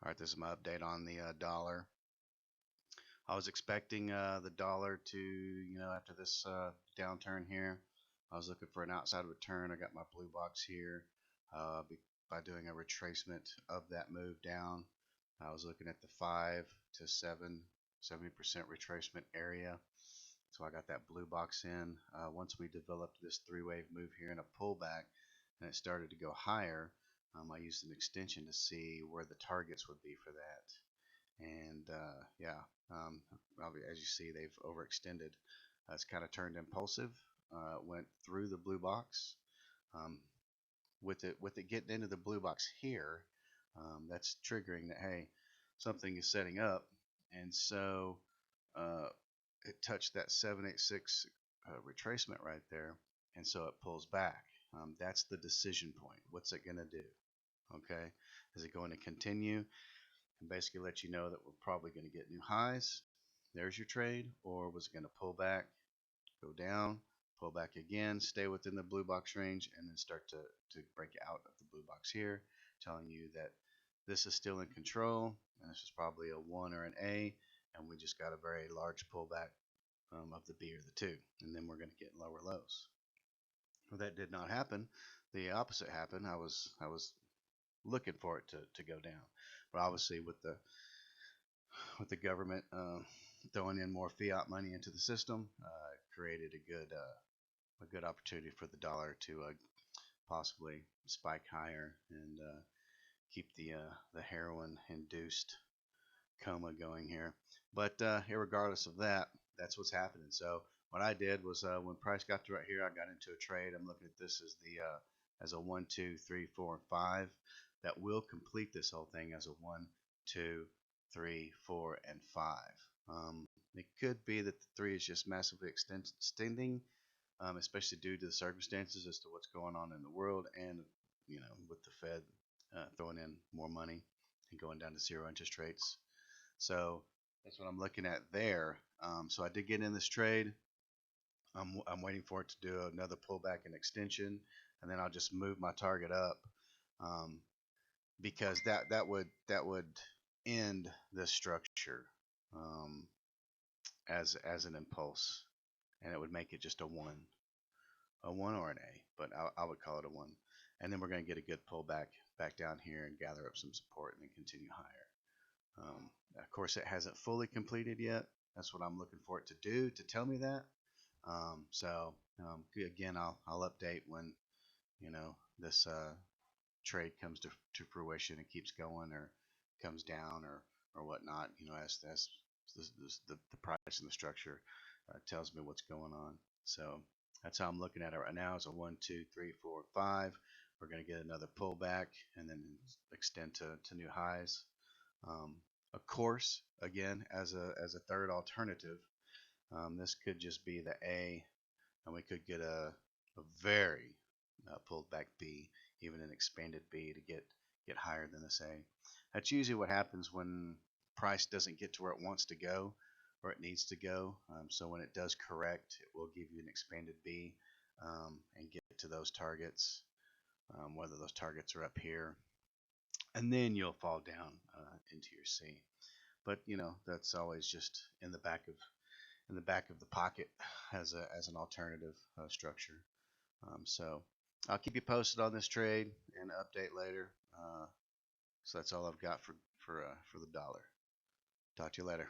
All right, this is my update on the dollar. I was expecting the dollar to, after this downturn here, I was looking for an outside return. I got my blue box here uh, by doing a retracement of that move down. I was looking at the 5 to 70% retracement area. So I got that blue box in. Once we developed this three-wave move here and a pullback, and it started to go higher, I used an extension to see where the targets would be for that. And yeah, um, as you see, they've overextended. It's kind of turned impulsive. Went through the blue box. Um, with it getting into the blue box here, that's triggering that hey, something is setting up, and so uh, it touched that 786 retracement right there, and so it pulls back. That's the decision point. What's it going to do? Okay, is it going to continue and basically let you know that we're probably going to get new highs? There's your trade. Or was it going to pull back, go down, pull back again, stay within the blue box range, and then start to break out of the blue box here, telling you that this is still in control, and this is probably a 1 or an A, and we just got a very large pullback of the B or the 2, and then we're going to get lower lows. Well, that did not happen. The opposite happened. I was looking for it to go down, but obviously with the government throwing in more fiat money into the system, created a good opportunity for the dollar to possibly spike higher and keep the heroin induced coma going here. But regardless of that, that's what's happening. So what I did was when price got to right here, I got into a trade. I'm looking at this as the as a 1, 2, 3, 4, and 5. That will complete this whole thing as a 1, 2, 3, 4, and 5. It could be that the 3 is just massively extending, especially due to the circumstances as to what's going on in the world, and with the Fed throwing in more money and going down to zero interest rates. So that's what I'm looking at there. So I did get in this trade. I'm waiting for it to do another pullback and extension, and then I'll just move my target up, um, because that would end the structure as an impulse, and it would make it just a one or an A, but I would call it a one. And then we're going to get a good pullback back down here and gather up some support and then continue higher. Of course, it hasn't fully completed yet. That's what I'm looking for it to do to tell me that. Again, I'll update when this trade comes to fruition and keeps going or comes down or whatnot. As the price and the structure tells me what's going on. So that's how I'm looking at it right now. Is a 1, 2, 3, 4, 5. We're going to get another pullback and then extend to new highs. Of course, again, as a third alternative, this could just be the A, and we could get a very pulled back B, even an expanded B to get higher than this A. That's usually what happens when price doesn't get to where it wants to go or it needs to go. So when it does correct, it will give you an expanded B and get to those targets, whether those targets are up here, and then you'll fall down into your C. But that's always just in the back of the pocket as an alternative structure. So I'll keep you posted on this trade and update later. So that's all I've got for the dollar. Talk to you later.